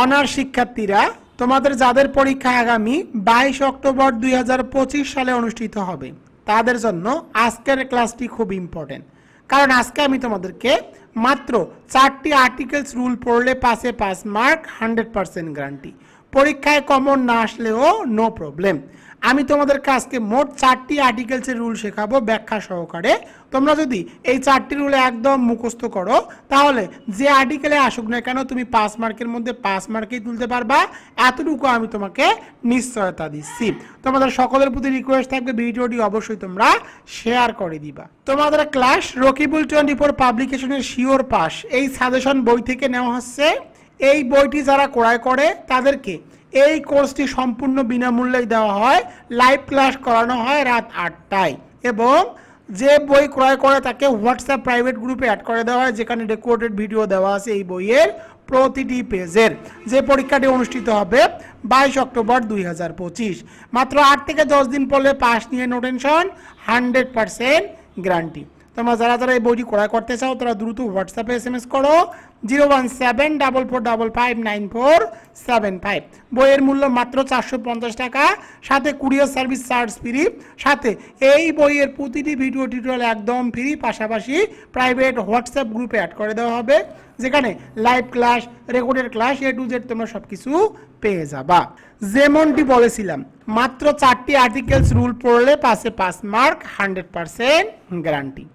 Honours শিক্ষার্থীরা, তোমাদের যাদের পরীক্ষা আগামী 22 অক্টোবর 2025 সালে অনুষ্ঠিত হবে, তাদের জন্য আজকের ক্লাসটি খুব ইম্পর্টেন্ট। কারণ আজকে আমি তোমাদেরকে মাত্র 4টি আর্টিকেলস রুল পড়লে পাসে পাস মার্ক 100% গ্যারান্টি। পরীক্ষায় কমন না আসলেও নো প্রবলেম। আমি তোমাদেরকে আজকে মোট 4টি আর্টিকেলসের রুল শেখাবো ব্যাখ্যা সহকারে। তোমরা যদি এই 4টি রুল একদম মুখস্থ করো, তাহলে যে আর্টিকেলে আসুক না কেন তুমি 5 মার্কের মধ্যে 5 মার্কেই তুলতে পারবা, এতটুকু আমি তোমাকে নিশ্চয়তা দিচ্ছি। তোমাদের সকলের প্রতি রিকোয়েস্ট থাকবে, ভিডিওটি অবশ্যই তোমরা শেয়ার করে দিবা। তোমাদের ক্লাস রকিবুল 24 পাবলিকেশনের শিওর পাস এই সাজেশন বই থেকে নেওয়া হচ্ছে। এই বইটি যারা ক্রয় করে তাদেরকে এই কোর্সটি সম্পূর্ণ বিনামূল্যে দেওয়া হয়, লাইভ ক্লাস করানো হয় রাত 8টায়, এবং যে বই ক্রয় করে তাকে হোয়াটসঅ্যাপ প্রাইভেট গ্রুপে অ্যাড করে দেওয়া হয়, যেখানে রেকর্ডেড ভিডিও দেওয়া আছে এই বইয়ের প্রতিটি পেজের। যে পরীক্ষাটি অনুষ্ঠিত হবে 22 অক্টোবর 2025। মাত্র 8 থেকে 10 দিন পরে পাস নিয়ে নো টেনশন, 100% গ্যারান্টি। তোমরা যারা যারা এই বইটি ক্রয় করতে চাও তারা দ্রুত হোয়াটসঅ্যাপে SMS করো 01744599475। বইয়ের মূল্য মাত্র 450 টাকা, সাথে কুরিয়ার সার্ভিস চার্জ ফ্রি, সাথে এই বইয়ের প্রতিটি ভিডিও টিউটোরিয়াল একদম ফ্রি, পাশাপাশি প্রাইভেট হোয়াটসঅ্যাপ গ্রুপে অ্যাড করে দেওয়া হবে, যেখানে live class, recorded class A to Z তোমরা সব কিছু পেয়ে যাবা। যেমনটি বলেছিলাম, মাত্র 4টি আর্টিকেলস রুল পড়লে পাসে পাস মার্ক 100% গ্যারান্টি।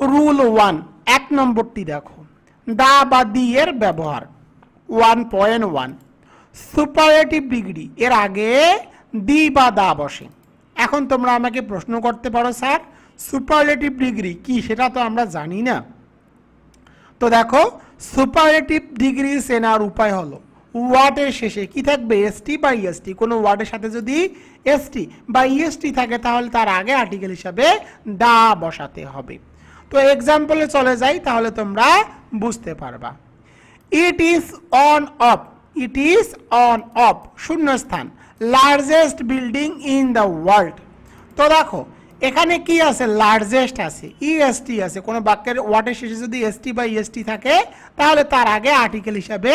রুল 1, 1 নম্বরটি দেখো, দা বা দি এর ব্যবহার। 1.1 সুপারলেটিভ ডিগ্রি এর আগে দি বা দা বসে। এখন তোমরা আমাকে প্রশ্ন করতে পারো, স্যার সুপারলেটিভ ডিগ্রি কি সেটা তো আমরা জানি না। তো দেখো, সুপারলেটিভ ডিগ্রি চেনার উপায় হলো ওয়ার্ডের শেষে কি থাকবে, এসটি বা ইএসটি। কোনো ওয়ার্ডের সাথে যদি এসটি বা ইএসটি থাকে তাহলে তার আগে আর্টিকেল হিসাবে দা বসাতে হবে। তো এক্সাম্পলে চলে যাই, তাহলে তোমরা বুঝতে পারবা। It is one of, it is one of শূন্যস্থান largest building in the world. তো দেখো এখানে কি আছে, লার্জেস্ট আছে, ইএসটি আছে। কোনো বাক্যের ওয়ার্ডের শেষে যদি এসটি বা ইএসটি থাকে তাহলে তার আগে আর্টিকেল হিসাবে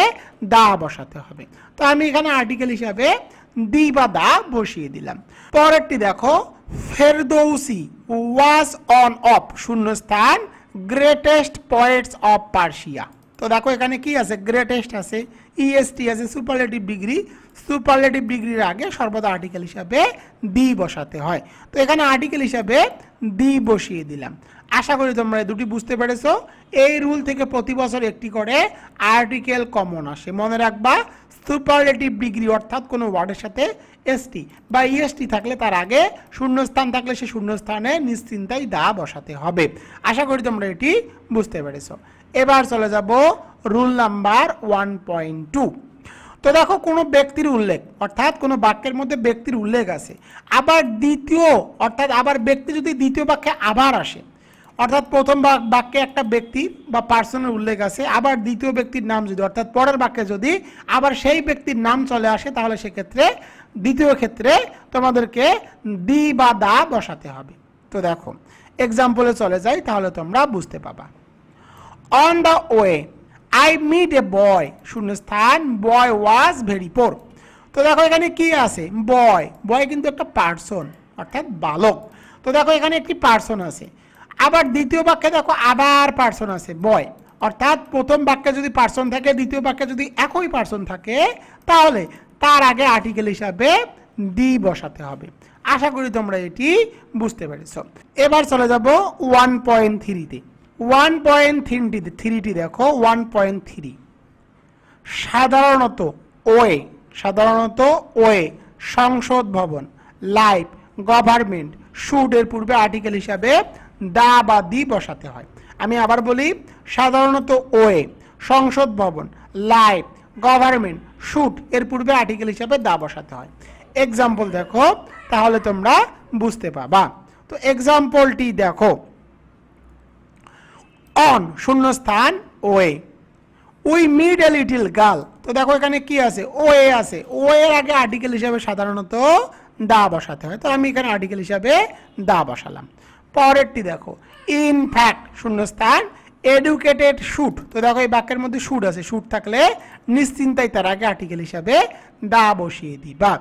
দা বসাতে হবে। তো আমি এখানে আর্টিকেল হিসাবে দি বা দা বসিয়ে দিলাম। পরেরটি দেখো, ফেরদৌসি ওয়াজ অন অফ শূন্যস্থান গ্রেটেস্ট পয়েটস অফ পার্সিয়া। তো দেখো এখানে কি আছে, গ্রেটেস্ট আছে, ইএসটি আছে, সুপারলেটিভ ডিগ্রি। সুপারলেটিভ ডিগ্রির আগে সর্বদা আর্টিকেল হিসাবে দি বসাতে হয়। তো এখানে আর্টিকেল হিসাবে দি বসিয়ে দিলাম। আশা করি তোমরা দুটি বুঝতে পেরেছো। এই রুল থেকে প্রতি বছর একটি করে আর্টিকেল কমন আসে। মনে রাখবা, সুপারলেটিভ ডিগ্রি অর্থাৎ কোনো ওয়ার্ডের সাথে এসটি বা ইএসটি থাকলে তার আগে শূন্যস্থান থাকলে সে শূন্যস্থানে নিশ্চিন্তায় দা বসাতে হবে। আশা করি তোমরা এটি বুঝতে পেরেছো। এবার চলে যাব রুল নাম্বার 1.2। তো দেখো, কোনো ব্যক্তির উল্লেখ অর্থাৎ কোনো বাক্যের মধ্যে ব্যক্তির উল্লেখ আছে, আবার দ্বিতীয় অর্থাৎ আবার ব্যক্তি যদি দ্বিতীয় বাক্যে আবার আসে, অর্থাৎ প্রথম বাক্যে একটা ব্যক্তি বা পার্সনের উল্লেখ আছে, আবার দ্বিতীয় ব্যক্তির নাম যদি অর্থাৎ পরের বাক্যে যদি আবার সেই ব্যক্তির নাম চলে আসে, তাহলে সেক্ষেত্রে দ্বিতীয় ক্ষেত্রে তোমাদেরকে দি বা দা বসাতে হবে। তো দেখো এক্সাম্পলে চলে যাই, তাহলে তোমরা বুঝতে পাবা। On the way I met a boy শূন্যস্থান বয় ওয়াজ ভেরি পোর। তো দেখো এখানে কি আছে, বয়, বয় কিন্তু একটা পার্সন অর্থাৎ বালক। তো দেখো এখানে একটি পার্সন আছে, আবার দ্বিতীয় বাক্যে দেখো আবার পার্সন আছে বয়, অর্থাৎ প্রথম বাক্যে যদি পার্সন থাকে, দ্বিতীয় বাক্যে যদি একই পার্সন থাকে, তাহলে তার আগে আর্টিকেল হিসাবে দি বসাতে হবে। আশা করি তোমরা এটি বুঝতে পেরেছো। এবার চলে যাব 1.3-তে। 1.3টি দেখো, 1.3 সাধারণত ওয়ে, সাধারণত ওয়ে, সংসদ ভবন, লাইফ, গভর্নমেন্ট, শুড এর পূর্বে আর্টিকেল হিসাবে দা বা দি বসাতে হয়। আমি আবার বলি, সাধারণত ওয়ে, সংসদ ভবন, লাইফ, গভর্নমেন্ট, শুড এর পূর্বে আর্টিকেল হিসাবে দা বসাতে হয়। এক্সাম্পল দেখো, তাহলে তোমরা বুঝতে পাবা। তো এক্সাম্পলটি দেখো, অন শূন্যস্থান way we meet a little girl. তো দেখো এখানে কি আছে, ওয়ে আছে, ওয়ে এর আগে আর্টিকেল হিসাবে সাধারণত দা বসাতে হয়। তো আমি এখানে আর্টিকেল হিসাবে দা বসালাম। পরেরটি দেখো, ইন ফ্যাক্ট শূন্যস্থান এডুকেটেড শুড, তো দেখো এই বাক্যের মধ্যে শুড আছে, শুড থাকলে নিশ্চিন্তায় তার আগে আর্টিকেল হিসাবে দা বসিয়ে দিবা।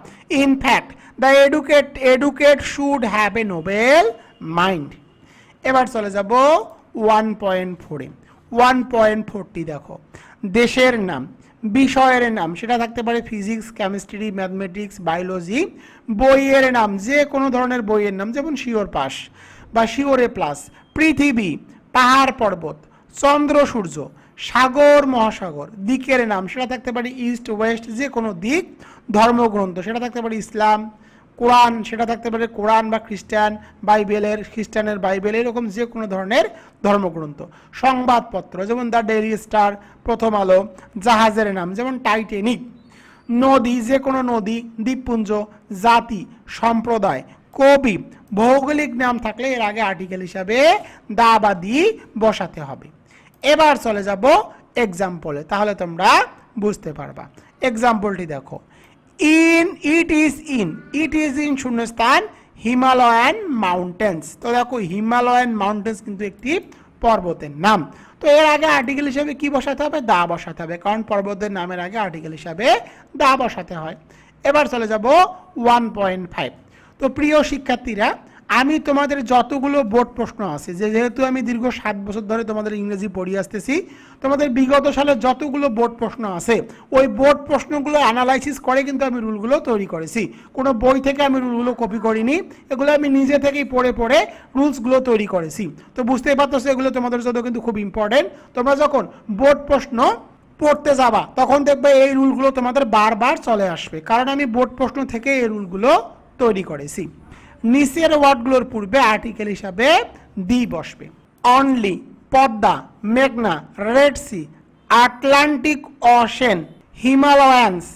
In fact the educate should have a Nobel mind. এবার চলে যাব 1.4 1.40 দেখো, দেশের নাম, বিষয়ের নাম, সেটা থাকতে পারে ফিজিক্স, কেমিস্ট্রি, ম্যাথমেটিক্স, বায়োলজি। বইয়ের নাম, যে কোনো ধরনের বইয়ের নাম, যেমন শিওর পাস বা শিওর এ প্লাস। পৃথিবী, পাহাড় পর্বত, চন্দ্র সূর্য, সাগর মহাসাগর। দিকের নাম, সেটা থাকতে পারে ইস্ট ওয়েস্ট, যে কোনো দিক। ধর্মগ্রন্থ, সেটা থাকতে পারে ইসলাম। কোরআন, সেটা থাকতে পারে কোরআন বা খ্রিস্টানের বাইবেল, এরকম যে কোনো ধরনের ধর্মগ্রন্থ। সংবাদপত্র, যেমন দ্য ডেইলি স্টার, প্রথম আলো। জাহাজের নাম, যেমন টাইটানিক। নদী, যে কোনো নদী, দ্বীপপুঞ্জ। জাতি, সম্প্রদায়। কবি, ভৌগোলিক নাম থাকলে এর আগে আর্টিকেল হিসাবে দা বা দি বসাতে হবে। এবার চলে যাব এক্সাম্পলে, তাহলে তোমরা বুঝতে পারবা। এক্সাম্পলটি দেখো, ইট ইজ ইন শূন্যস্থান হিমালয়ান মাউন্টেন্স। তো দেখো হিমালয়ান মাউন্টেন্স কিন্তু একটি পর্বতের নাম, তো এর আগে আর্টিকেল হিসাবে কি বসাতে হবে? দা বসাতে হবে, কারণ পর্বতের নামের আগে আর্টিকেল হিসাবে দা বসাতে হয়। এবার চলে যাব 1.5। তো প্রিয় শিক্ষার্থীরা, আমি তোমাদের যতগুলো বোর্ড প্রশ্ন আছে, যেহেতু আমি দীর্ঘ 7 বছর ধরে তোমাদের ইংরেজি পড়িয়ে আসতেছি, তোমাদের বিগত সালে যতগুলো বোর্ড প্রশ্ন আছে ওই বোর্ড প্রশ্নগুলো অ্যানালাইসিস করে কিন্তু আমি রুলগুলো তৈরি করেছি। কোনো বই থেকে আমি রুলগুলো কপি করিনি, এগুলো আমি নিজে থেকেই পড়ে পড়ে রুলসগুলো তৈরি করেছি। তো বুঝতেই পারতেছো এগুলো তোমাদের জন্য কিন্তু খুব ইম্পর্টেন্ট। তোমরা যখন বোর্ড প্রশ্ন পড়তে যাবা তখন দেখবে এই রুলগুলো তোমাদের বারবার চলে আসবে, কারণ আমি বোর্ড প্রশ্ন থেকে এই রুলগুলো তৈরি করেছি। নিচের ওয়ার্ডগুলোর পূর্বে আর্টিকেল হিসাবে দি বসবে। অনলি, পদ্মা, মেঘনা, Red Sea, Atlantic Ocean, Himalayans,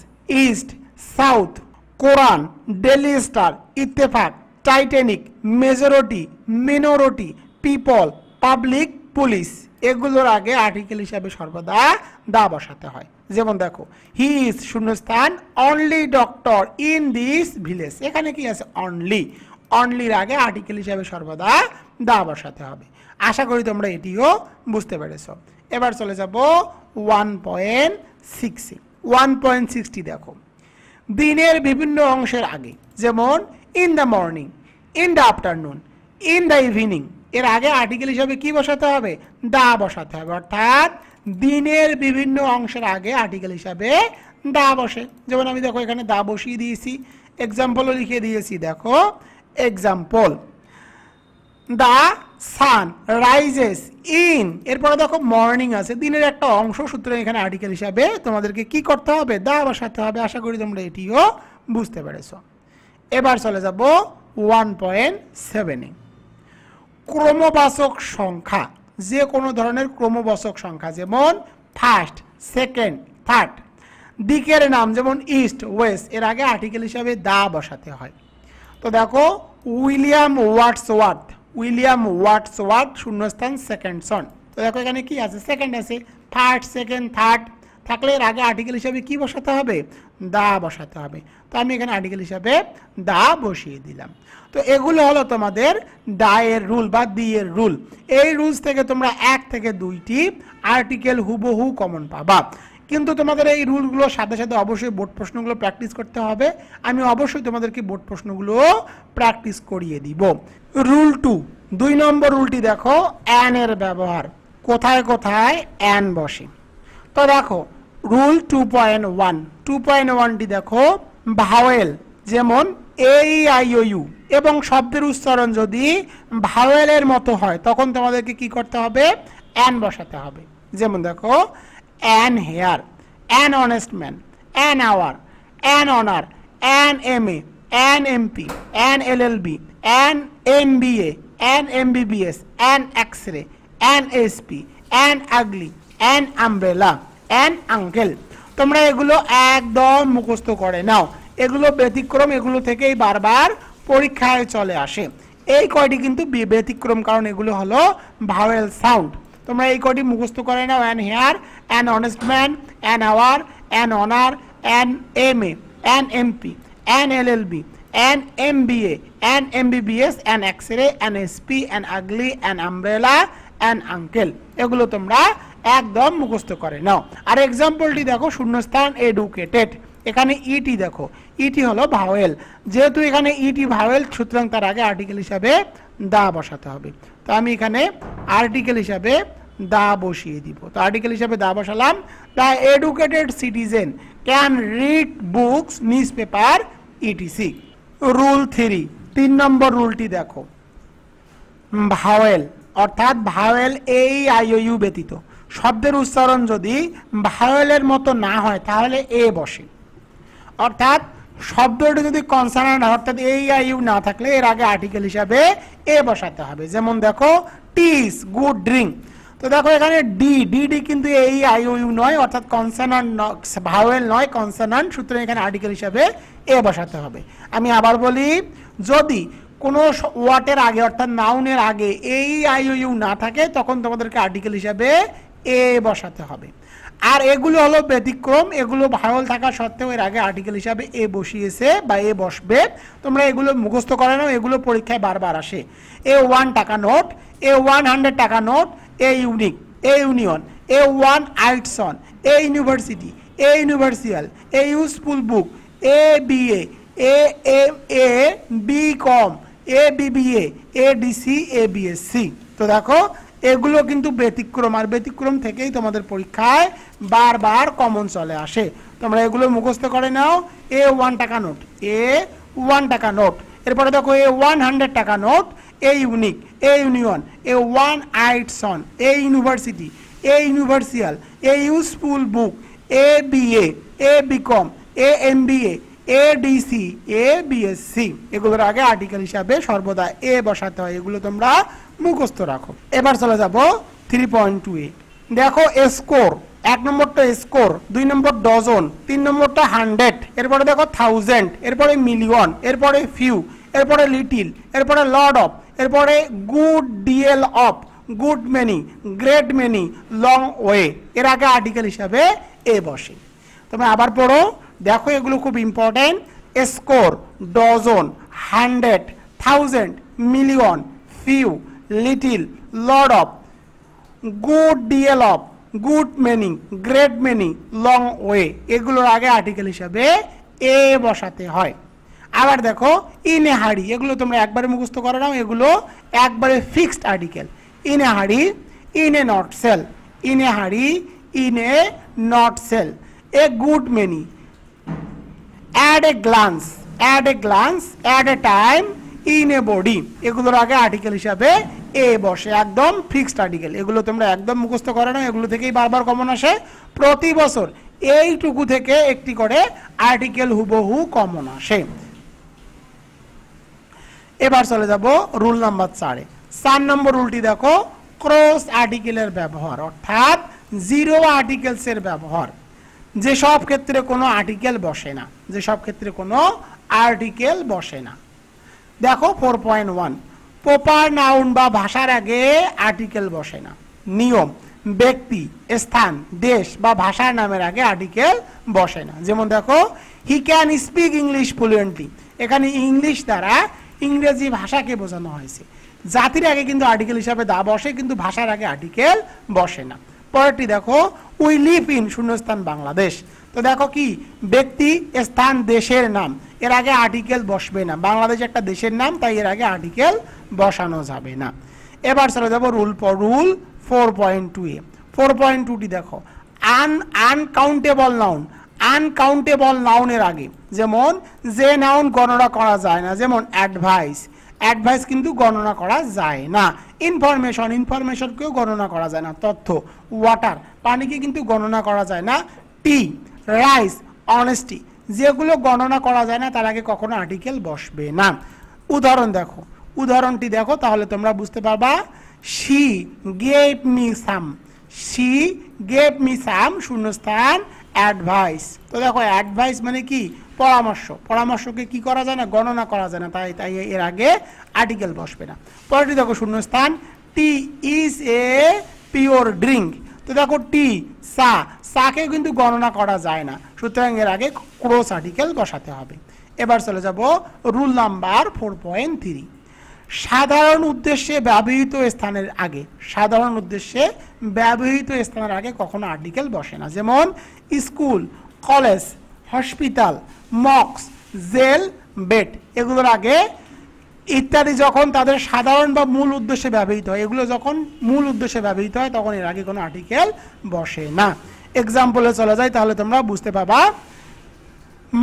east, south, Quran, Daily Star, Ittefaq, Titanic, majority, minority, people, public, police. এগুলোর আগে আর্টিকেল হিসাবে সর্বদা দা বসাতে হয়। যেমন দেখো, হি ইজ শূন্যস্থান only doctor in this village. এখানে কি আছে? অনলি। অনলির আগে আর্টিকেল হিসাবে সর্বদা দা বসাতে হবে। আশা করি তোমরা এটিও বুঝতে পেরেছ। এবার চলে যাব 1.60 1.60 দেখো, দিনের বিভিন্ন অংশের আগে, যেমন in the morning, in the afternoon, in the evening, এর আগে আর্টিকেল হিসাবে কি বসাতে হবে? দা বসাতে হবে। অর্থাৎ দিনের বিভিন্ন অংশের আগে আর্টিকেল হিসাবে দা বসে। যেমন আমি দেখো এখানে দা বসিয়ে দিয়েছি, এক্সাম্পলও লিখে দিয়েছি। দেখো example, the sun rises in, এরপরে দেখো মর্নিং আছে, দিনের একটা অংশ, সুতরাং এখানে আর্টিকেল হিসাবে তোমাদেরকে কি করতে হবে? দা বসাতে হবে। আশা করি তোমরা এটিও বুঝতে পেরেছ। এবার চলে যাব 1.7। ক্রমবাচক সংখ্যা, যে কোনো ধরনের ক্রমবাচক সংখ্যা, যেমন ফার্স্ট, সেকেন্ড, থার্ড। দিকের নাম, যেমন ইস্ট, ওয়েস্ট, এর আগে আর্টিকেল হিসাবে দা বসাতে হয়। তো দেখো উইলিয়াম ওয়াটসওয়ার্থ শূন্যস্থান সেকেন্ডসন। তো দেখো এখানে কি আছে? সেকেন্ড আছে। ফার্স্ট, সেকেন্ড, থার্ড থাকলে এর আগে আর্টিকেল হিসাবে কি বসাতে হবে? দা বসাতে হবে। তো আমি এখানে আর্টিকেল হিসাবে দা বসিয়ে দিলাম। তো এগুলো হলো তোমাদের দা এর রুল বা দি এর রুল। এই রুলস থেকে তোমরা 1 থেকে 2টি আর্টিকেল হুবহু কমন পাবা, কিন্তু তোমাদের এই রুলগুলোর সাথে সাথে অবশ্যই বোর্ড প্রশ্নগুলো প্র্যাকটিস করতে হবে। আমি অবশ্যই তোমাদেরকে বোর্ড প্রশ্নগুলো প্র্যাকটিস করিয়ে দিব। রুল 2, 2 নম্বর রুলটি দেখো, অ্যান এর ব্যবহার, কোথায় কোথায় অ্যান বসে। তো দেখো রুল 2.1টি দেখো, ভাওয়েল, যেমন এ ই আই ও ইউ, এবং শব্দের উচ্চারণ যদি ভাওয়েলের মতো হয় তখন তোমাদেরকে কি করতে হবে? অ্যান বসাতে হবে। যেমন দেখো, an heir, an honest man, an hour, an honour, an MA, an MP, an LLB, an MBA, an MBBS, an x-ray, an SP, an ugly, an umbrella, an uncle. তোমরা এগুলো একদম মুখস্থ করে নাও, এগুলো ব্যতিক্রম, এগুলো থেকেই বারবার পরীক্ষায় চলে আসে। এই কয়টি কিন্তু ব্যতিক্রম, কারণ এগুলো হলো ভাওয়েল সাউন্ড। তোমরা এই কয়টি মুখস্থ করে নাও, an heir, an honest man, an hour, an honour, an MA, an MP, an LLB, an MBA, an MBBS, an x-ray, an SP, an ugly, an umbrella, an uncle. এগুলো তোমরা একদম মুখস্থ করে নাও। আর এক্সাম্পলটি দেখো, শূন্যস্থান এডুকেটেড, এখানে ইটি দেখো, ইটি হলো ভাওয়েল, যেহেতু এখানে ইটি ভাওয়েল সুতরাং তার আগে আর্টিকেল হিসাবে দা বসাতে হবে। তো আমি এখানে আর্টিকেল হিসাবে দা বসিয়ে দিব। তো আর্টিকেল হিসাবে দা বসালাম, the educated citizen can read books, news paper, etc. Rule 3, 3 নম্বর রুলটি দেখো, ভাওয়েল অর্থাৎ ভাওয়েল এই আইওইউ ব্যতীত শব্দের উচ্চারণ যদি ভাওয়েলের মতো না হয় তাহলে এ বসে, অর্থাৎ শব্দটি যদি কনসোনেন্ট হয় অর্থাৎ এই আইইউ না থাকলে এর আগে আর্টিকেল হিসাবে এ বসাতে হবে। যেমন দেখো টিস গুড ড্রিঙ্ক, তো দেখো এখানে ডি ডি কিন্তু এই আইওইউ নয় অর্থাৎ কনসোনেন্ট ভাওয়েল নয়, কনসোনেন্ট, সুতরাং এখানে আর্টিকেল হিসাবে এ বসাতে হবে। আমি আবার বলি, যদি কোনো ওয়ার্ডের আগে অর্থাৎ নাউনের আগে এই আইওইউ না থাকে তখন তোমাদেরকে আর্টিকেল হিসাবে এ বসাতে হবে। আর এগুলো হলো ব্যতিক্রম, এগুলো ভাওয়েল থাকা সত্ত্বেও এর আগে আর্টিকেল হিসাবে এ বসিয়েছে বা এ বসবে। তোমরা এগুলো মুখস্থ করে নাও, এগুলো পরীক্ষায় বারবার আসে। এ 1 টাকা নোট, এ 100 টাকা note, a unique, a union, a 1 আইটসন, a university, a universal, a useful book, a BA, a M A, B com, a BBA, a DC, a BSc. তো দেখো এগুলো কিন্তু ব্যতিক্রম, আর ব্যতিক্রম থেকেই তোমাদের পরীক্ষায় বারবার কমন চলে আসে। তোমরা এগুলো মুখস্থ করে নাও। এ 1 টাকা নোট, এ 1 টাকা নোট, এরপরে দেখো এ 100 টাকা note, a unique, a union, a 1 আইটসন, a university, a universal, a useful book, a BA, a BCom, a MBA, a DC, a BSc. এগুলোর আগে আর্টিকেল হিসাবে সর্বদা এ বসাতে হয়, এগুলো তোমরা মুখস্থ রাখো। এবার চলে যাব 3.2 এ। দেখো স্কোর, 1 নম্বরটা স্কোর, 2 নম্বর ডজন, 3 নম্বরটা 100, এরপরে দেখো 1000, এরপরে মিলিয়ন, এরপরে ফিউ, এরপরে লিটিল, এরপরে লর্ড অফ, এরপরে good DL of, good many, great many, long way. এর আগে আর্টিকেল হিসাবে এ বসে। তোমরা আবার পড়ো, দেখো এগুলো খুব important. Score, dozen, 100, 1000, million, few, little, Lord of, good DL of, good many, great many, long way. এগুলোর আগে আর্টিকেল হিসাবে এ বসাতে হয়। আবার দেখো ইন এ হাড়ি, এগুলো তোমরা একবারে মুখস্থ করে নাও, এগুলো একবারে fixed article. In a hurry, in a nutshell, in a hurry, in a nutshell, a good many, at a glance, at a glance, at a time, in a body. এগুলোর আগে article হিসাবে এ বসে, একদম fixed article. এগুলো তোমরা একদম মুখস্থ করে নাও, এগুলো থেকেই বারবার কমন আসে। প্রতি বছর এইটুকু থেকে একটি করে আর্টিকেল হুবহু কমন আসে। এবার চলে যাব রুল নাম্বার 4 এ। 4 নম্বর রুলটি দেখো, ক্রস আর্টিকেলের ব্যবহার অর্থাৎ জিরো আর্টিকেলসের ব্যবহার। যেসব ক্ষেত্রে কোনো আর্টিকেল বসে না, যেসব ক্ষেত্রে কোনো আর্টিকেল বসে না। দেখো 4.1, প্রপার নাউন বা ভাষার আগে আর্টিকেল বসে না। নিয়ম, ব্যক্তি, স্থান, দেশ বা ভাষার নামের আগে আর্টিকেল বসে না। যেমন দেখো he can speak English fluently, এখানে ইংলিশ দ্বারা ইংরেজি ভাষাকে বোঝানো হয়েছে। জাতির আগে কিন্তু আর্টিকেল হিসাবে দা বসে, কিন্তু ভাষার আগে আর্টিকেল বসে না। পরেরটি দেখো উই লিভ ইন শূন্যস্থান বাংলাদেশ। তো দেখো কি ব্যক্তি, স্থান, দেশের নাম, এর আগে আর্টিকেল বসবে না। বাংলাদেশ একটা দেশের নাম, তাই এর আগে আর্টিকেল বসানো যাবে না। এবার চলে যাবো রুল 4.2 এ। 4.2টি দেখো, আনকাউন্টেবল নাউন, আনকাউন্টেবল নাউনের আগে, যেমন যে নাউন গণনা করা যায় না, যেমন অ্যাডভাইস, অ্যাডভাইস কিন্তু গণনা করা যায় না। ইনফরমেশন, ইনফরমেশনকেও গণনা করা যায় না। তথ্য, ওয়াটার, পানিকে কিন্তু গণনা করা যায় না। টি, রাইস, অনেস্টি, যেগুলো গণনা করা যায় না তার আগে কখনো আর্টিকেল বসবে না। উদাহরণ দেখো, উদাহরণটি দেখো তাহলে তোমরা বুঝতে পারবা। She gave me some, she gave me some শূন্যস্থান অ্যাডভাইস। তো দেখো অ্যাডভাইস মানে কি, পরামর্শ, পরামর্শকে কি করা যায় না, গণনা করা যায় না, তাই এর আগে আর্টিকেল বসবে না। পরেরটি দেখো শূন্যস্থান, টি ইজ এ পিওর ড্রিঙ্ক। তো দেখো টি, সা, সাকে কিন্তু গণনা করা যায় না, সুতরাং এর আগে ক্রস আর্টিকেল বসাতে হবে। এবার চলে যাব রুল নাম্বার 4.3। সাধারণ উদ্দেশ্যে ব্যবহৃত স্থানের আগে, সাধারণ উদ্দেশ্যে ব্যবহৃত স্থানের আগে কখনো আর্টিকেল বসে না। যেমন school, college, hospital, mosques, jail, bed, এগুলোর আগে ইত্যাদি যখন তাদের সাধারণ বা মূল উদ্দেশ্যে ব্যবহৃত হয়, এগুলো যখন মূল উদ্দেশ্যে ব্যবহৃত হয় তখন এর আগে কোনো আর্টিকেল বসে না। এক্সাম্পলে চলে যায় তাহলে তোমরা বুঝতে পাবা।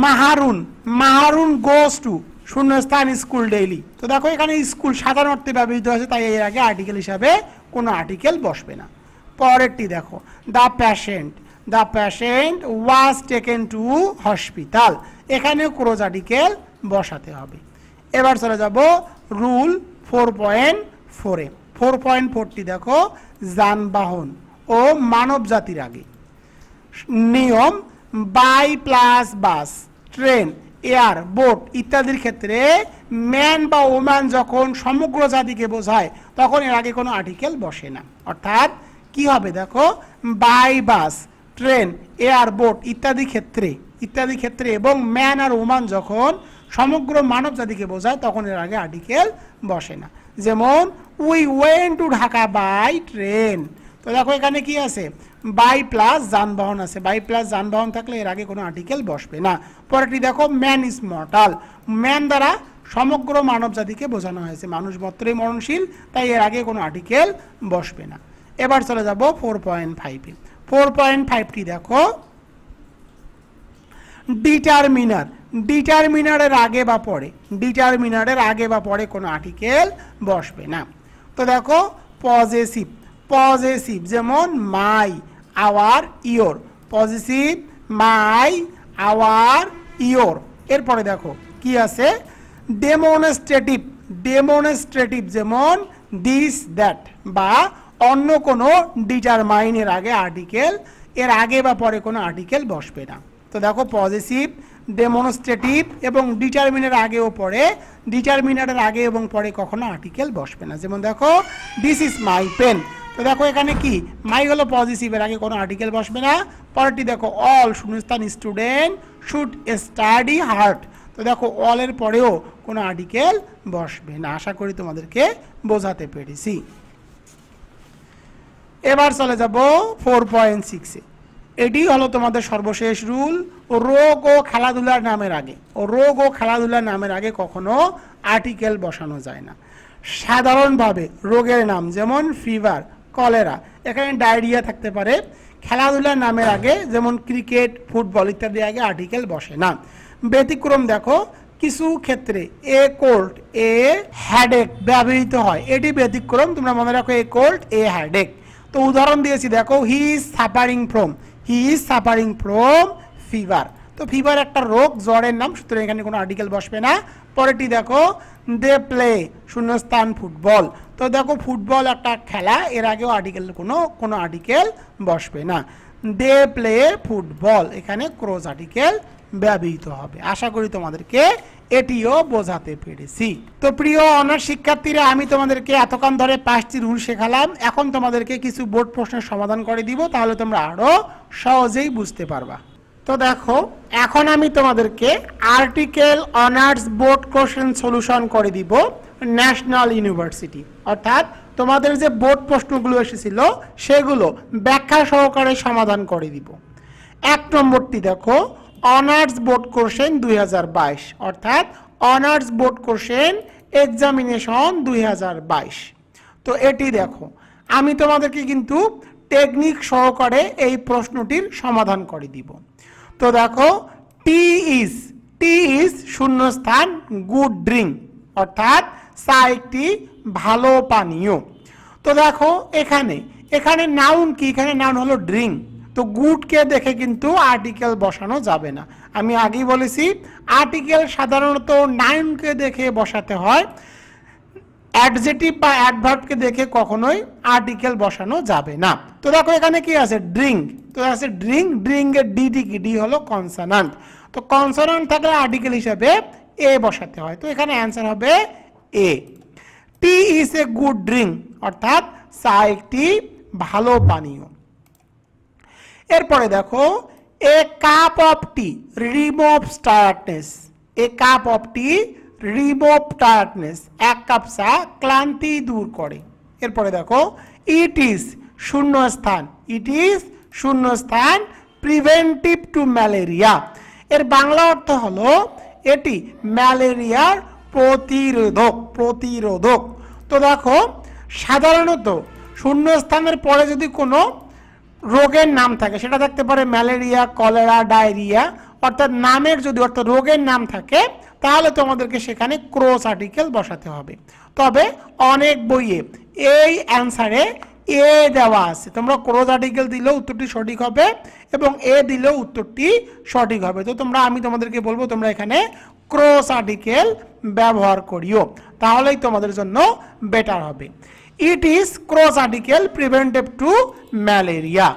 মাহারুন, মাহারুন গোস টু শূন্যস্থান স্কুল ডেইলি। তো দেখো এখানে স্কুল সাধারণ অর্থে ব্যবহৃত হয়েছে, তাই এর আগে আর্টিকেল হিসাবে কোনো আর্টিকেল বসবে না। পরেরটি দেখো, the patient, the patient was taken to hospital, এখানেও ক্রোজ আর্টিকেল বসাতে হবে। এবার চলে যাব রুল 4.4-এ। 4.4টি দেখো, যানবাহন ও মানব জাতির আগে। নিয়ম, by plus bus, train, air, boat ইত্যাদির ক্ষেত্রে ম্যান বা ওম্যান যখন সমগ্র জাতিকে বোঝায় তখন এর আগে কোনো আর্টিকেল বসে না। অর্থাৎ কি হবে দেখো, by bus, train, air, boat ইত্যাদি ক্ষেত্রে এবং ম্যান আর ওম্যান যখন সমগ্র মানব জাতিকে বোঝায় তখন এর আগে আর্টিকেল বসে না। যেমন we went to Dhaka by train. তো দেখো এখানে কি আছে, বাই প্লাস যানবাহন আছে, বাই প্লাস যানবাহন থাকলে এর আগে কোনো আর্টিকেল বসবে না। পরেরটি দেখো, ম্যান ইজ মর্টাল, ম্যান দ্বারা সমগ্র মানব জাতিকে বোঝানো হয়েছে, মানুষ মাত্রই মরণশীল, তাই এর আগে কোনো আর্টিকেল বসবে না। এবার চলে যাব 4.5-এ। 4.5টি দেখো, ডিটারমিনার, ডিটারমিনারের আগে বা পরে, ডিটারমিনারের আগে বা পরে কোনো আর্টিকেল বসবে না। তো দেখো পজেসিভ, পজেসিভ যেমন my, our, your, possessive my, our, your. এরপরে দেখো কি আছে, ডেমনস্ট্রেটিভ, ডেমনস্ট্রেটিভ যেমন দিস, দ্যাট বা অন্য কোনো ডিটারমাইনের আগে আর্টিকেল, এর আগে বা পরে কোনো আর্টিকেল বসবে না। তো দেখো পজেসিভ, ডেমনস্ট্রেটিভ এবং ডিটারমিনের আগে ও পরে, ডিটারমিনারের আগে এবং পরে কখনো আর্টিকেল বসবে না। যেমন দেখো দিস ইজ মাই পেন। তো দেখো এখানে কি, মাই হলো পজিটিভের আগে কোনো আর্টিকেল বসবে না। পরেরটি দেখো, অল শূন্যস্থান স্টুডেন্ট শুড স্টাডি হার্ড। তো দেখো অলের পরেও কোনো আর্টিকেল বসবে না। আশা করি তোমাদেরকে বোঝাতে পেরেছি। এবার চলে যাব 4.6-এ। এটি হলো তোমাদের সর্বশেষ রুল, রোগ ও খেলাধুলার নামের আগে, রোগ ও খেলাধুলার নামের আগে কখনো আর্টিকেল বসানো যায় না। সাধারণভাবে রোগের নাম যেমন ফিভার, কলেরা, এখানে ডায়রিয়া থাকতে পারে। খেলাধুলার নামের আগে যেমন ক্রিকেট, ফুটবল ইত্যাদি আগে আর্টিকেল বসে না। ব্যতিক্রম দেখো, কিছু ক্ষেত্রে এ কোল্ড, এ হ্যাডেক ব্যবহৃত হয়, এটি ব্যতিক্রম, তোমরা মনে রাখো এ কোল্ড, এ হ্যাডেক। তো উদাহরণ দিয়েছি দেখো, he is suffering from, he is suffering from fever. তো ফিভার একটা রোগ, জ্বরের নাম, সুতরাং এখানে কোনো আর্টিকেল বসবে না। পরেরটি দেখো, দে প্লে শূন্যস্থান ফুটবল। তো দেখো ফুটবল একটা খেলা, এর আগেও আর্টিকেল কোনো আর্টিকেল বসবে না। দে প্লে ফুটবল, এখানে ক্রোজ আর্টিকেল ব্যবহৃত হবে। আশা করি তোমাদেরকে এটিও বোঝাতে পেরেছি। তো প্রিয় অনার্স শিক্ষার্থীরা, আমি তোমাদেরকে এতক্ষণ ধরে 5টি রুল শেখালাম। এখন তোমাদেরকে কিছু বোর্ড প্রশ্নের সমাধান করে দিব, তাহলে তোমরা আরো সহজেই বুঝতে পারবা। তো দেখো এখন আমি তোমাদেরকে article honours board question solution করে দিব ন্যাশনাল ইউনিভার্সিটি, অর্থাৎ তোমাদের যে বোর্ড প্রশ্নগুলো এসেছিল সেগুলো ব্যাখ্যা সহকারে সমাধান করে দিব। 1 নম্বরটি দেখো, অনার্স বোর্ড কোশ্চেন 2022, অর্থাৎ অনার্স বোর্ড কোশ্চেন এক্সামিনেশন 2022। তো এটি দেখো, আমি তোমাদেরকে কিন্তু টেকনিক সহকারে এই প্রশ্নটির সমাধান করে দিব। তো দেখো, টি ইজ শূন্যস্থান গুড ড্রিঙ্ক, অর্থাৎ চা একটি ভালো পানীয়। তো দেখো এখানে নাউন কি, এখানে নাউন হলো ড্রিঙ্ক। তো গুডকে দেখে কিন্তু আর্টিকেল বসানো যাবে না। আমি আগেই বলেছি আর্টিকেল সাধারণত নাউনকে দেখে বসাতে হয়, অ্যাডজেটিভ বা অ্যাডভার্বকে দেখে কখনোই আর্টিকেল বসানো যাবে না। তো দেখো এখানে কি আছে, ড্রিঙ্ক। তো আছে ড্রিঙ্ক, ড্রিঙ্কের ডি কি, ডি হলো কনসোনান্ট। তো কনসোনান্ট থাকলে আর্টিকেল হিসাবে এ বসাতে হয়। তো এখানে অ্যান্সার হবে a. Tea is a good drink, অর্থাৎ চা একটি ভালো পানীয়। এরপরে দেখো, a cup of tea removes tiredness, a cup of tea remove tiredness, 1 cup চা ক্লান্তি দূর করে। এরপরে দেখো ইট ইজ শূন্যস্থান, ইট ইজ শূন্যস্থান প্রিভেন্টিভ টু ম্যালেরিয়া। এর বাংলা অর্থ হলো এটি ম্যালেরিয়ার প্রতিরোধক, প্রতিরোধক। তো দেখো সাধারণত শূন্যস্থানের পরে যদি কোনো রোগের নাম থাকে, সেটা থাকতে পারে ম্যালেরিয়া, কলেরা, ডায়রিয়া, অর্থাৎ নামের যদি অর্থাৎ রোগের নাম থাকে তাহলে তোমাদেরকে সেখানে ক্রস আর্টিকেল বসাতে হবে। তবে অনেক বইয়ে এই অ্যান্সারে এ দেওয়া আছে, তোমরা ক্রস আর্টিকেল দিলেও উত্তরটি সঠিক হবে এবং এ দিলেও উত্তরটি সঠিক হবে। তো আমি তোমাদেরকে বলবো তোমরা এখানে ক্রস আর্টিকেল ব্যবহার করিও, তাহলেই তোমাদের জন্য বেটার হবে। It is cross article preventive to malaria.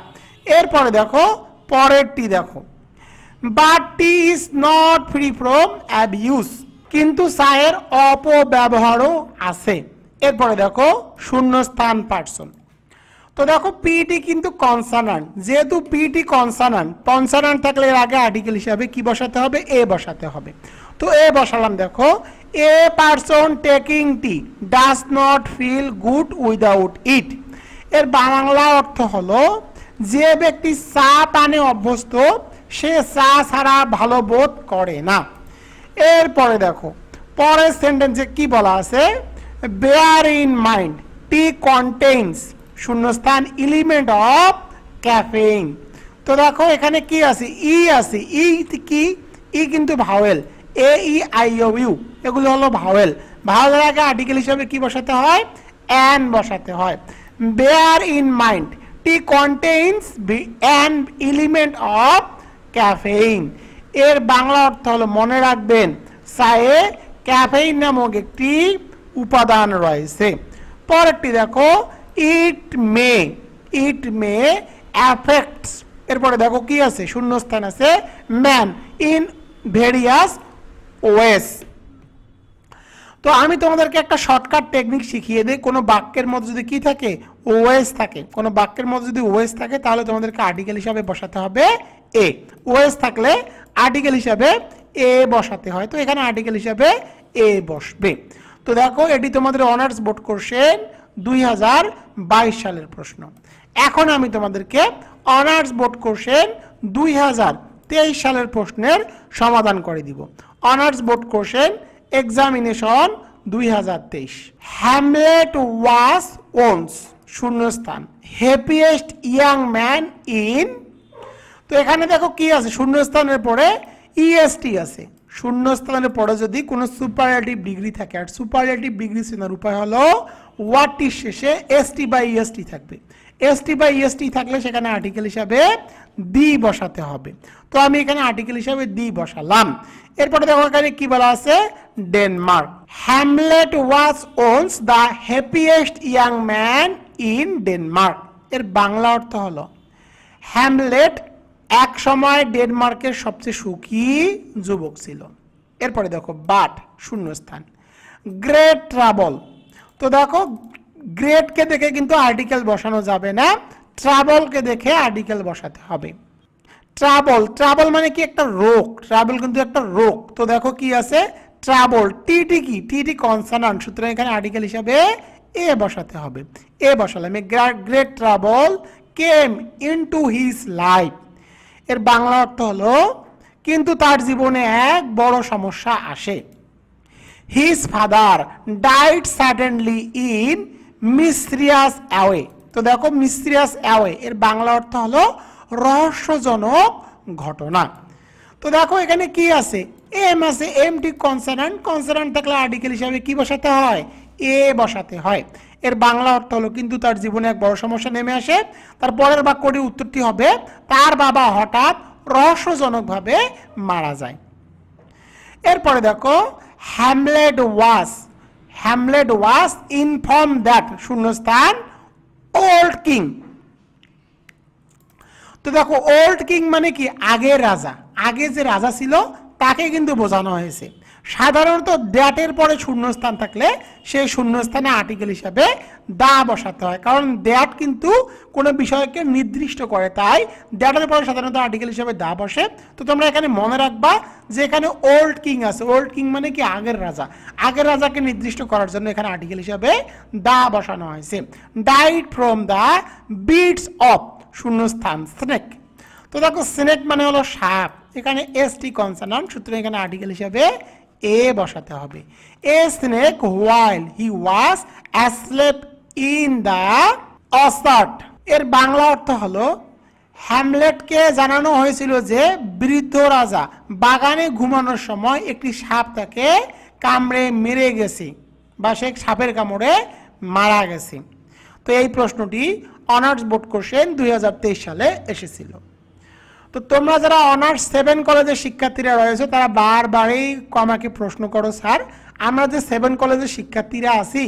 এরপরে দেখো পরেরটি দেখো, but tea is not free from abuse, কিন্তু চায়ের অপব্যবহারও আছে। এরপরে দেখো শূন্যস্থান পার্সন। তো দেখো পিটি কিন্তু কনসোনান্ট, যেহেতু পিটি কনসোনান্ট, কনসোনান্ট থাকলে এর আগে আর্টিকেল হিসাবে কি বসাতে হবে? এ বসাতে হবে। তো এ বসালাম। দেখো a person taking tea does not feel good without it. এর বাংলা অর্থ হলো যে ব্যক্তি চা পানে অভ্যস্ত সে চা ছাড়া ভালো বোধ করে না। এরপরে দেখো পরের সেন্টেন্সে কি বলা আছে? Bear in mind tea contains শূন্যস্থান এলিমেন্ট অফ ক্যাফেইন। তো দেখো এখানে কি আছে? ই আছে। ই কি? ই কিন্তু vowel, A E I O U এগুলো হলো ভাওয়েল। ভাওয়েলের আগে আর্টিকেল হিসাবে কি বসাতে হয়? অ্যান বসাতে হয়। Bear in mind tea contains an element of caffeine. এর বাংলা অর্থ হলো মনে রাখবেন চায়ে ক্যাফেইন নামক একটি উপাদান রয়েছে। পরেরটি দেখো ইট মে অ্যাফেক্টস। এরপরে দেখো কি আছে? শূন্যস্থান আছে ম্যান ইন ভেরিয়াস ওয়েস। তো আমি তোমাদেরকে একটা শর্টকাট টেকনিক শিখিয়ে দিই। কোনো বাক্যের মধ্যে যদি কি থাকে? ওয়েস থাকে। কোনো বাক্যের মধ্যে যদি ওয়েস থাকে তাহলে তোমাদেরকে আর্টিকেল হিসাবে বসাতে হবে এ। ওয়েস থাকলে আর্টিকেল হিসাবে এ বসাতে হয়। তো এখানে আর্টিকেল হিসাবে এ বসবে। তো দেখো এটি তোমাদের অনার্স বোর্ড কোশ্চেন 2022 সালের প্রশ্ন। এখন আমি তোমাদেরকে অনার্স বোর্ড কোশ্চেন 2023 সালের প্রশ্নের সমাধান করে দিব। Honours board question examination 2023। Hamlet was once শূন্যস্থান হ্যাপিয়েস্ট ইয়াং ম্যান ইন। তো এখানে দেখো কি আছে? শূন্যস্থানের পরে ইএসটি আছে। শূন্যস্থানের পরে যদি কোনো সুপারলেটিভ ডিগ্রি থাকে, আর সুপারলেটিভ ডিগ্রি চেনার উপায় হলো ওয়ার্ডটির শেষে এসটি বা ইএসটি থাকবে। এসটি বা ইএসটি থাকলে সেখানে আর্টিকেল হিসাবে দি বসাতে হবে। তো আমি এখানে আর্টিকেল হিসাবে দি বসালাম। এরপরে দেখো এখানে কি বলা আছে? Denmark. Hamlet was once the happiest young man in Denmark. এর বাংলা অর্থ হলো হ্যামলেট এক সময় ডেনমার্কের সবচেয়ে সুখী যুবক ছিল। এরপরে দেখো বাট শূন্যস্থান গ্রেট ট্রাবল। তো দেখো গ্রেটকে দেখে কিন্তু আর্টিকেল বসানো যাবে না, ট্রাবলকে দেখে আর্টিকেল বসাতে হবে। ট্রাবল মানে কি? একটা রোগ। ট্রাবল কিন্তু একটা রোগ। তো দেখো কি আছে? ট্রাবল। টিটি কি? টিটি কনসোনান্ট, সুতরাং এখানে আর্টিকেল হিসাবে এ বসাতে হবে। এ বসালাম। Great trouble came into his life. এর বাংলা অর্থ হলো কিন্তু তার জীবনে এক বড় সমস্যা আসে। His father died suddenly in mysterious away. তো দেখো মিস্টিরিয়াস অ্যাওয়ে এর বাংলা অর্থ হলো রহস্যজনক ঘটনা। তো দেখো এখানে কি আছে? এম আছে। Empty consonant. কনসোনান্ট থাকলে আর্টিকেল হিসাবে কি বসাতে হয়? এ বসাতে হয়। এর বাংলা অর্থ হলো কিন্তু তার জীবনে এক বড় সমস্যা নেমে আসে। তার পরের বাক্যটি উত্তরটি হবে তার বাবা হঠাৎ রহস্যজনকভাবে মারা যায়। এরপরে দেখো হ্যামলেট ওয়াজ ইনফর্ম দ্যাট শূন্যস্থান ওল্ড কিং। তো দেখো ওল্ড কিং মানে কি? আগের রাজা। আগে যে রাজা ছিল তাকে কিন্তু বোঝানো হয়েছে। সাধারণত দ্যাটের পরে শূন্যস্থান থাকলে সেই শূন্যস্থানে আর্টিকেল হিসাবে দা বসাতে হয়, কারণ দ্যাট কিন্তু কোনো বিষয়কে নির্দিষ্ট করে, তাই দ্যাটের পরে সাধারণত আর্টিকেল হিসাবে দা বসে। তো তোমরা এখানে মনে রাখবা যেখানে ওল্ড কিং আছে, ওল্ড কিং মানে কি আগের রাজা, আগের রাজাকে নির্দিষ্ট করার জন্য এখানে আর্টিকেল হিসাবে দা বসানো হয়েছে। Died from the bites of শূন্যস্থান স্নেক। তো দেখো স্নেক মানে হলো সাপ, এখানে এসটি কনসোনান্ট, সুতরাং এখানে আর্টিকেল হিসাবে এ বসাতে হবে। A snake while he was asleep in the orchard. এর বাংলা অর্থ হলো হ্যামলেটকে জানানো হয়েছিল যে বৃদ্ধ রাজা বাগানে ঘুমানোর সময় একটি সাপ তাকে কামড়ে মেরে গেছে বা সে সাপের কামড়ে মারা গেছে। তো এই প্রশ্নটি অনার্স বোর্ড কোশ্চেন 2023 সালে এসেছিল। তো তোমরা যারা অনার্স 7 কলেজের শিক্ষার্থীরা রয়েছে তারা বারবারই আমাকে প্রশ্ন করো, স্যার আমরা যে 7 কলেজের শিক্ষার্থীরা আছি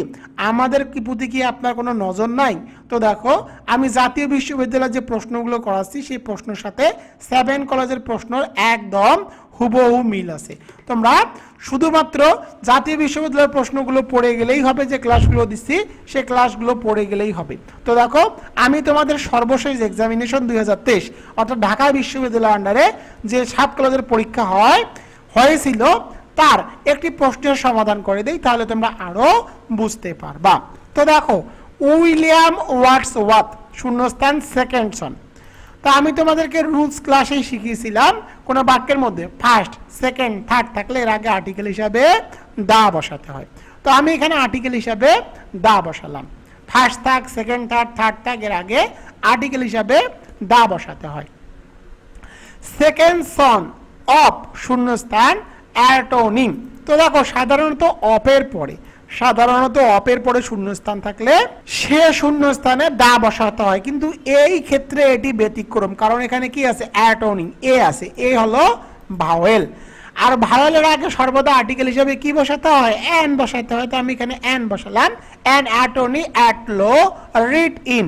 আমাদের কি প্রতি কি আপনার কোনো নজর নাই? তো দেখো আমি জাতীয় বিশ্ববিদ্যালয়ের যে প্রশ্নগুলো করাচ্ছি সেই প্রশ্নের সাথে 7 কলেজের প্রশ্ন একদম হুবহু মিল আছে। তোমরা শুধুমাত্র জাতীয় বিশ্ববিদ্যালয়ের প্রশ্নগুলো পড়ে গেলেই হবে, যে ক্লাসগুলো দিচ্ছি সেই ক্লাসগুলো পড়ে গেলেই হবে। তো দেখো আমি তোমাদের সর্বশেষ এক্সামিনেশন 2023 অর্থাৎ ঢাকা বিশ্ববিদ্যালয়ের আন্ডারে যে 7 কলেজের পরীক্ষা হয়েছিল তার একটি প্রশ্নের সমাধান করে দেই, তাহলে তোমরা আরো বুঝতে পারবা। তো দেখো উইলিয়াম ওয়ার্ডসওয়ার্থ শূন্যস্থান সেকেন্ডসন। তো আমি তোমাদেরকে রুলস ক্লাসেই শিখিয়েছিলাম কোনো বাক্যের মধ্যে ফার্স্ট সেকেন্ড থার্ড থাকলে এর আগে আর্টিকেল হিসাবে দা বসাতে হয়। তো আমি এখানে আর্টিকেল হিসাবে দা বসালাম। ফার্স্ট থাক সেকেন্ড থাক থার্ড থাক এর আগে আর্টিকেল হিসাবে দা বসাতে হয়। সেকেন্ড সন অফ শূন্যস্থান অ্যাটোনিম। তো দেখো সাধারণত অপের পরে শূন্যস্থান থাকলে সে শূন্যস্থানে দা বসাতে হয়, কিন্তু এই ক্ষেত্রে এটি ব্যতিক্রম, কারণ এখানে কি আছে অ্যাটোনিম এ আছে, এ হলো ভাওয়েল, আর ভাওয়েলের আগে সর্বদা আর্টিকেল হিসেবে কি বসাতে হয় অ্যান বসাতে হয়। তো আমি এখানে অ্যান বসালাম। An attorney at low read in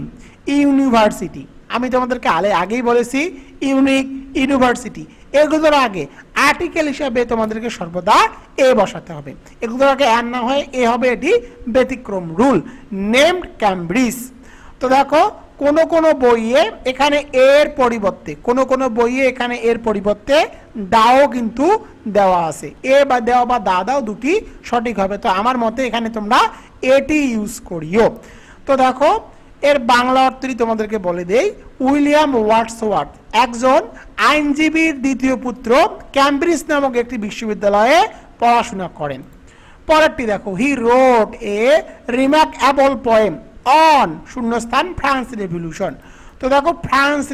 university. আমি তোমাদেরকে আগেই বলেছি ইউনিক ইউনিভার্সিটি এগুলোর আগে আর্টিকেল হিসাবে তোমাদেরকে সর্বদা এ বসাতে হবে, এগুলোর আগে অ্যান না হয় এ হবে, এটি ব্যতিক্রম রুল। Named Cambridge. তো দেখো কোন বইয়ে এখানে এর পরিবর্তে দাও কিন্তু দেওয়া আছে, এ বা দেওয়া বা দা দাও দুটি সঠিক হবে। তো আমার মতে এখানে তোমরা এটি ইউজ করিও। তো দেখো এর বাংলা অর্থটি তোমাদেরকে বলে দেই। উইলিয়াম ওয়ার্ডসওয়ার্থ একজন আইনজীবীর দ্বিতীয় পুত্র, ক্যামব্রিজ নামক একটি বিশ্ববিদ্যালয়ে পড়াশোনা করেন। পরেরটি দেখো হি wrote a remarkable poem on শূন্যস্থান ফ্রান্স রেভলিউশন। তো দেখো ফ্রান্স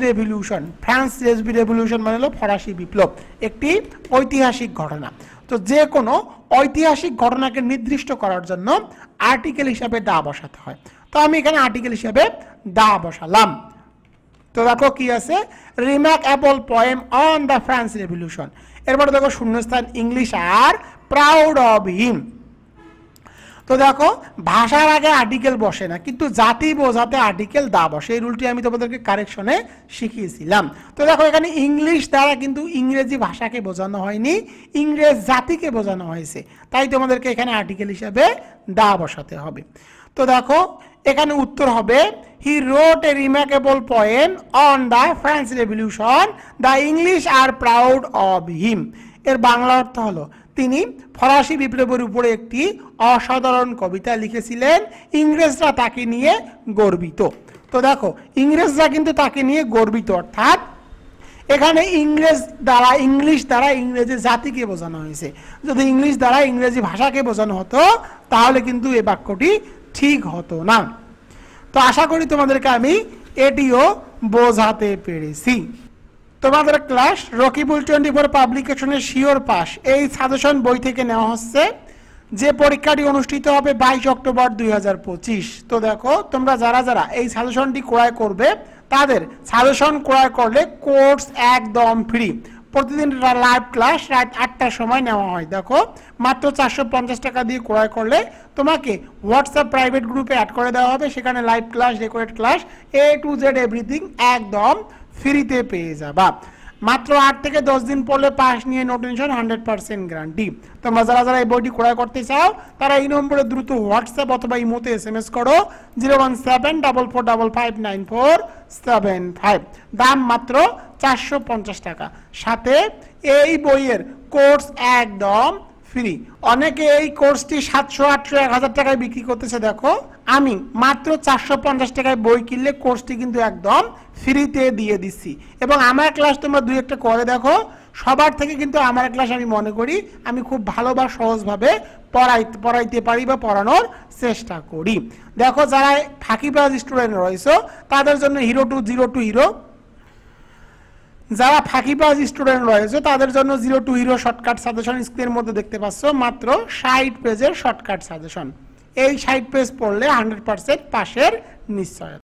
রেভলিউশন মানে হলো ফরাসি বিপ্লব, একটি ঐতিহাসিক ঘটনা। তো যে কোনো ঐতিহাসিক ঘটনাকে নির্দিষ্ট করার জন্য আর্টিকেল হিসাবে দা বসাতে হয়। তো আমি এখানে আর্টিকেল হিসাবে দা বসালাম। তো দেখো কি আছে remarkable poem on the France revolution. এরপরে দেখো শূন্যস্থান ইংলিশ আর প্রাউড অফ হিম। তো দেখো ভাষার আগে আর্টিকেল বসে না, কিন্তু জাতি বোঝাতে আর্টিকেল দা বসে। এই রুলটি আমি তোমাদেরকে কারেকশনে শিখিয়েছিলাম। তো দেখো এখানে ইংলিশ দ্বারা কিন্তু ইংরেজি ভাষাকে বোঝানো হয়নি, ইংরেজ জাতিকে বোঝানো হয়েছে, তাই তোমাদেরকে এখানে আর্টিকেল হিসাবে দা বসাতে হবে। তো দেখো এখানে উত্তর হবে he wrote a remarkable poem on the France revolution, the English are proud of him. এর বাংলা অর্থ হলো তিনি ফরাসি বিপ্লবের উপরে একটি অসাধারণ কবিতা লিখেছিলেন, ইংরেজরা তাকে নিয়ে গর্বিত। তো দেখো ইংরেজরা কিন্তু তাকে নিয়ে গর্বিত, অর্থাৎ এখানে ইংলিশ দ্বারা ইংরেজি জাতিকে বোঝানো হয়েছে। যদি ইংলিশ দ্বারা ইংরেজি ভাষাকে বোঝানো হতো তাহলে কিন্তু এই বাক্যটি ঠিক হতো না। তো আশা করি তোমাদেরকে আমি এটিও বোঝাতে পেরেছি। তোমাদের ক্লাস রকিবুল 24 পাবলিকেশনের শিওর পাস এই সাজেশন বই থেকে নেওয়া হচ্ছে, যে পরীক্ষাটি অনুষ্ঠিত হবে 22 অক্টোবর 2025। তো দেখো তোমরা যারা এই সাজেশনটি ক্রয় করবে তাদের সাজেশন ক্রয় করলে কোর্স একদম ফ্রি। প্রতিদিন লাইভ ক্লাস রাত 8টার সময় নেওয়া হয়। দেখো মাত্র 450 টাকা দিয়ে ক্রয় করলে তোমাকে হোয়াটসঅ্যাপ প্রাইভেট গ্রুপে অ্যাড করে দেওয়া হবে, সেখানে live class recorded class A to Z everything একদম ফ্রিতে পেয়ে যাবা। মাত্র 8 থেকে 10 দিন পড়লে পাস নিয়ে নো টেনশন 100% গ্যারান্টি। তোমরা যারা এই বইটি ক্রয় করতে চাও তারা এই নম্বরে দ্রুত হোয়াটসঅ্যাপ অথবা ইমোতে SMS করো 01744559475। দাম মাত্র 450 টাকা, সাথে এই বইয়ের কোর্স একদম ফ্রি। অনেকে এই কোর্সটি 700, 800, 1000 টাকায় বিক্রি করতেছে, দেখো আমি মাত্র 450 টাকায় বই কিনলে কোর্সটি কিন্তু একদম ফ্রিতে দিয়ে দিচ্ছি। এবং আমার ক্লাস তোমরা 2-1টা করে দেখো, সবার থেকে কিন্তু আমার ক্লাস আমি মনে করি আমি খুব ভালো বা সহজভাবে পড়াইতে পারি বা পড়ানোর চেষ্টা করি। দেখো যারা ফাঁকিবাজ স্টুডেন্ট রয়েছে তাদের জন্য হিরো টু হিরো, যারা ফাঁকিবাজ স্টুডেন্ট রয়েছে তাদের জন্য 0 to Hero শর্টকাট সাজেশন স্ক্রিনের মধ্যে দেখতে পাচ্ছ, মাত্র 60 পেজের শর্টকাট সাজেশন। এই 60 পেজ পড়লে 100% পাশের নিশ্চয়তা।